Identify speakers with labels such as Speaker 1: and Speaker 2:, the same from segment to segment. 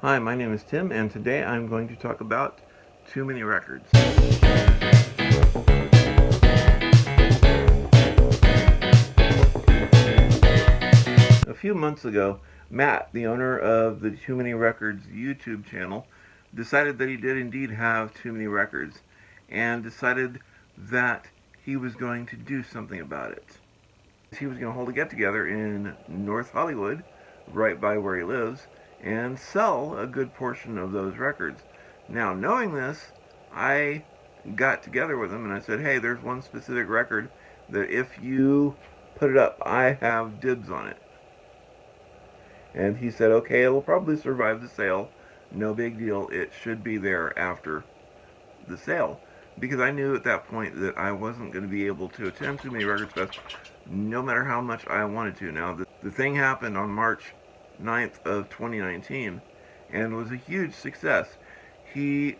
Speaker 1: Hi, my name is Tim, and today I'm going to talk about Too Many Records. A few months ago, Matt, the owner of the Too Many Records YouTube channel, decided that he did indeed have too many records, and decided that he was going to do something about it. He was going to hold a get-together in North Hollywood, right by where he lives, and sell a good portion of those records. Now, knowing this, I got together with him and I said, hey, there's one specific record that if you put it up, I have dibs on it. And he said, okay, it'll probably survive the sale. No big deal. It should be there after the sale. Because I knew at that point that I wasn't going to be able to attend Too Many Records Fest no matter how much I wanted to. Now, the thing happened on March 9th of 2019 and was a huge success. He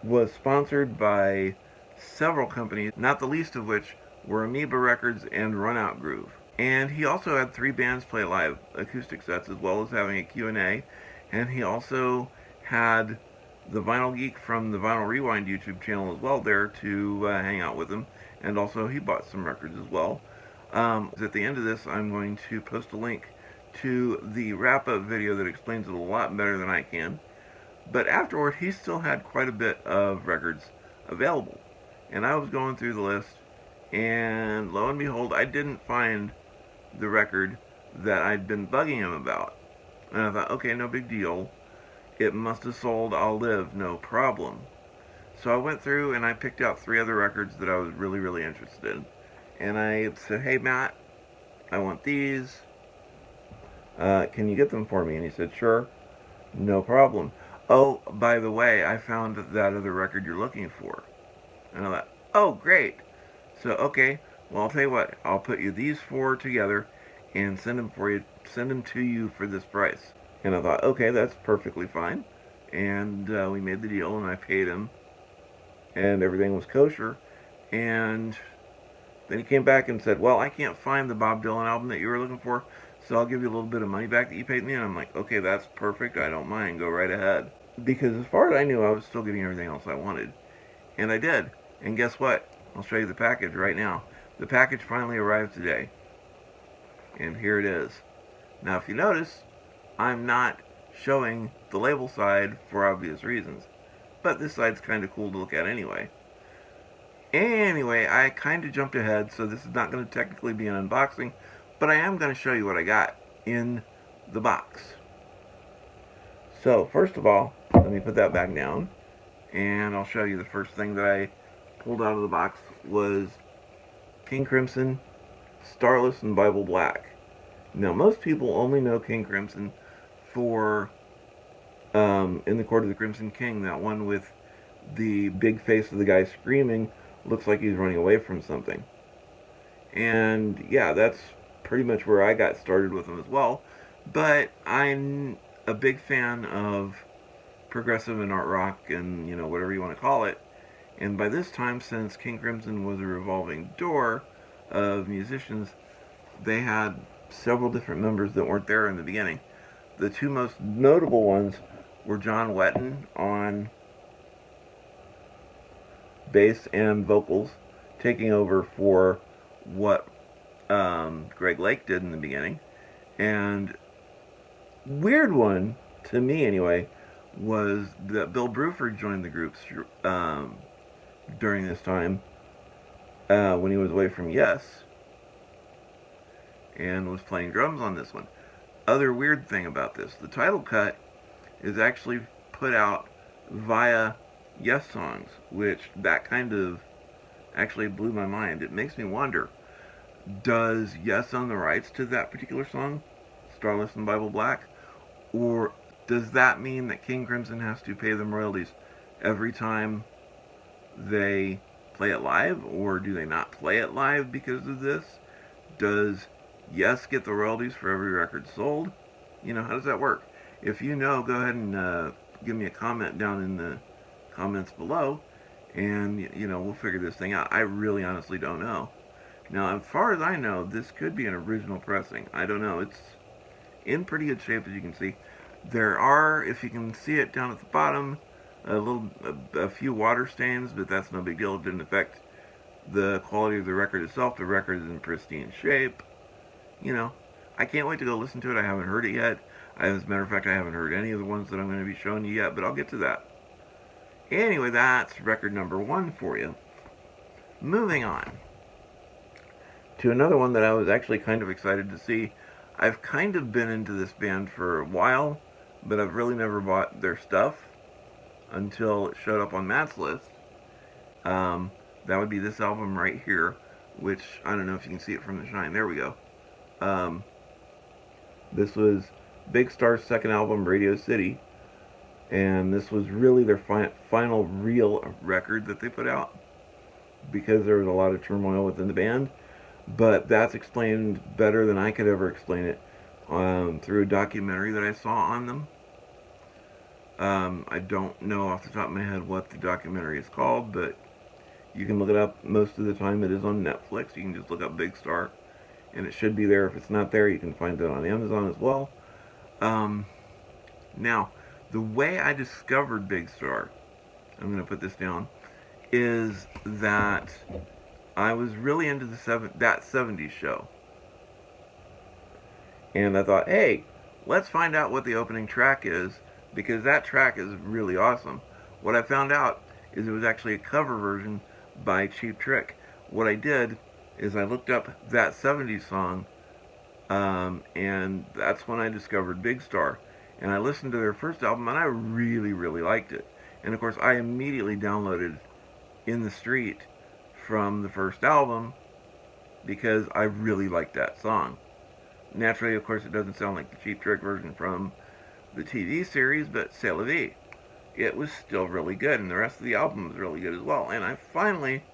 Speaker 1: was sponsored by several companies, not the least of which were Amoeba Records and Run Out Groove. And he also had 3 bands play live acoustic sets as well as having a Q&A. And he also had the Vinyl Geek from the Vinyl Rewind YouTube channel as well there to hang out with him. And also he bought some records as well. At the end of this, I'm going to post a link to the wrap-up video that explains it a lot better than I can. But afterward, he still had quite a bit of records available. And I was going through the list, and lo and behold, I didn't find the record that I'd been bugging him about. And I thought, okay, no big deal. It must have sold I'll Live, no problem. So I went through and I picked out 3 other records that I was really, really interested in. And I said, hey, Matt, I want these. Can you get them for me? And he said, sure, no problem. Oh, by the way, I found that other record you're looking for. And I thought, oh, great. So, okay, well, I'll tell you what, I'll put you these 4 together and send them to you for this price. And I thought, okay, that's perfectly fine. And we made the deal, and I paid him, and everything was kosher. And then he came back and said, well, I can't find the Bob Dylan album that you were looking for, so I'll give you a little bit of money back that you paid me. And I'm like, okay, that's perfect. I don't mind. Go right ahead. Because as far as I knew, I was still getting everything else I wanted. And I did. And guess what? I'll show you the package right now. The package finally arrived today. And here it is. Now, if you notice, I'm not showing the label side for obvious reasons. But this side's kind of cool to look at anyway. Anyway, I kind of jumped ahead, so this is not going to technically be an unboxing, but I am going to show you what I got in the box. So, first of all, let me put that back down, and I'll show you the first thing that I pulled out of the box was King Crimson, Starless, and Bible Black. Now, most people only know King Crimson for In the Court of the Crimson King, that one with the big face of the guy screaming, looks like he's running away from something. And yeah, that's pretty much where I got started with them as well. But I'm a big fan of progressive and art rock and, you know, whatever you want to call it. And by this time, since King Crimson was a revolving door of musicians, they had several different members that weren't there in the beginning. The 2 most notable ones were John Wetton on bass and vocals, taking over for what Greg Lake did in the beginning. And weird one, to me anyway, was that Bill Bruford joined the group during this time when he was away from Yes and was playing drums on this one. Other weird thing about this, the title cut is actually put out via Yes songs, which that kind of actually blew my mind. It makes me wonder, does Yes own the rights to that particular song, Starless and Bible Black? Or does that mean that King Crimson has to pay them royalties every time they play it live? Or do they not play it live because of this? Does Yes get the royalties for every record sold? You know, how does that work? If you know, go ahead and give me a comment down in the comments below, and you know, we'll figure this thing out. I really honestly don't know. Now, as far as I know, this could be an original pressing. I don't know. It's in pretty good shape, as you can see. There are, if you can see it down at the bottom, a few water stains, but that's no big deal. It didn't affect the quality of the record itself. The record is in pristine shape. You know, I can't wait to go listen to it. I haven't heard it yet. As a matter of fact, I haven't heard any of the ones that I'm going to be showing you yet, but I'll get to that. Anyway, that's record number 1 for you. Moving on to another one that I was actually kind of excited to see. I've kind of been into this band for a while, but I've really never bought their stuff until it showed up on Matt's list. That would be this album right here, which I don't know if you can see it from the shine. There we go. This was Big Star's second album, Radio City, and this was really their final real record that they put out, because there was a lot of turmoil within the band. But that's explained better than I could ever explain it through a documentary that I saw on them. I don't know off the top of my head what the documentary is called, but you can look it up. Most of the time it is on Netflix. You can just look up Big Star, and it should be there. If it's not there, you can find it on Amazon as well. Now, the way I discovered Big Star, I'm going to put this down, is that I was really into that 70s show. And I thought, hey, let's find out what the opening track is, because that track is really awesome. What I found out is it was actually a cover version by Cheap Trick. What I did is I looked up that 70s song, and that's when I discovered Big Star. And I listened to their first album, and I really, really liked it. And of course, I immediately downloaded In the Street from the first album, because I really liked that song. Naturally, of course, it doesn't sound like the Cheap Trick version from the TV series, but c'est la vie. It was still really good, and the rest of the album was really good as well. And I finally,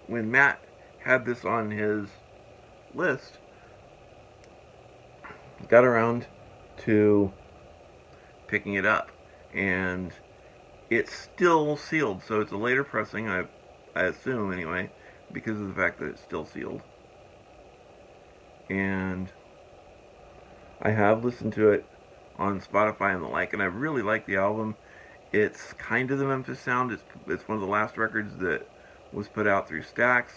Speaker 1: when Matt had this on his list, got around to picking it up. And it's still sealed, so it's a later pressing, I assume anyway, because of the fact that it's still sealed. And I have listened to it on Spotify and the like, and I really like the album. It's kind of the Memphis sound. It's one of the last records that was put out through Stax,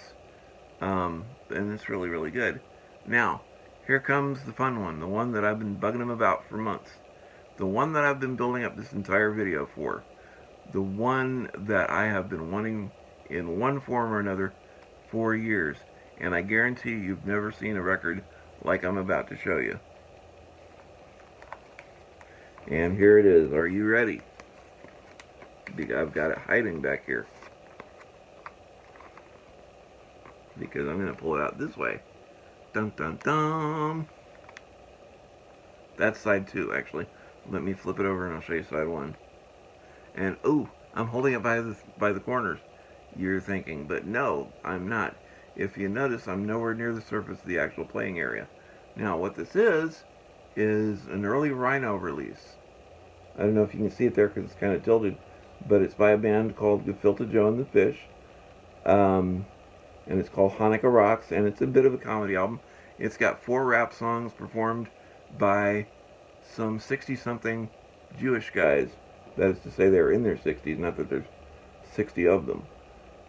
Speaker 1: and it's really, really good. Now, here comes the fun one, the one that I've been bugging him about for months, the one that I've been building up this entire video for, the one that I have been wanting in one form or another for years, and I guarantee you've never seen a record like I'm about to show you. And here it is. Are you ready? I've got it hiding back here, because I'm going to pull it out this way. Dun dun dun. That's side 2, actually. Let me flip it over and I'll show you side 1. And ooh, I'm holding it by the corners. You're thinking, but no, I'm not. If you notice, I'm nowhere near the surface of the actual playing area. Now, what this is an early Rhino release. I don't know if you can see it there because it's kind of tilted, but it's by a band called Gefilte Joe and the Fish. And it's called Hanukkah Rocks, and it's a bit of a comedy album. It's got 4 rap songs performed by some 60-something Jewish guys. That is to say, they're in their 60s, not that there's 60 of them.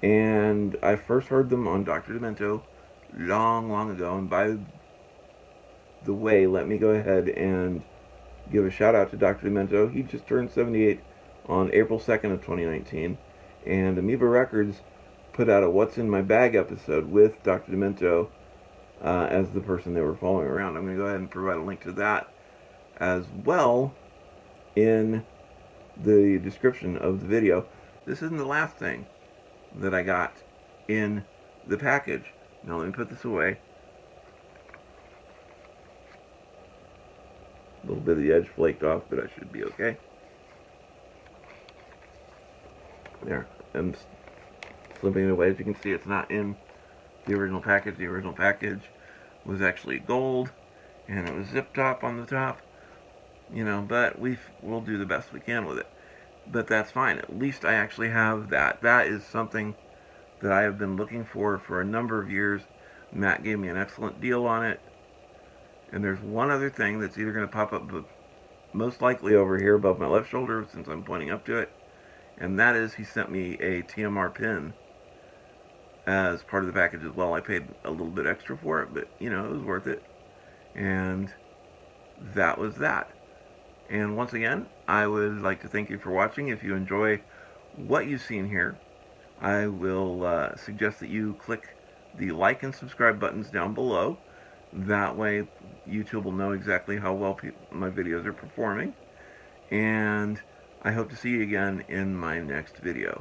Speaker 1: And I first heard them on Dr. Demento long, long ago. And by the way, let me go ahead and give a shout out to Dr. Demento. He just turned 78 on April 2nd of 2019. And Amoeba Records put out a What's in My Bag episode with Dr. Demento as the person they were following around. I'm going to go ahead and provide a link to that as well in the description of the video. This isn't the last thing that I got in the package. Now let me put this away. A little bit of the edge flaked off, but I should be okay. There. I'm slipping it away. As you can see, it's not in the original package. The original package was actually gold, and it was zip top on the top. You know, but we'll do the best we can with it. But that's fine. At least I actually have that. That is something that I have been looking for a number of years. Matt gave me an excellent deal on it. And there's one other thing that's either going to pop up most likely over here above my left shoulder since I'm pointing up to it. And that is, he sent me a TMR pin as part of the package as well. I paid a little bit extra for it, but you know, it was worth it. And that was that. And once again, I would like to thank you for watching. If you enjoy what you've seen here, I will suggest that you click the like and subscribe buttons down below. That way YouTube will know exactly how well my videos are performing. And I hope to see you again in my next video.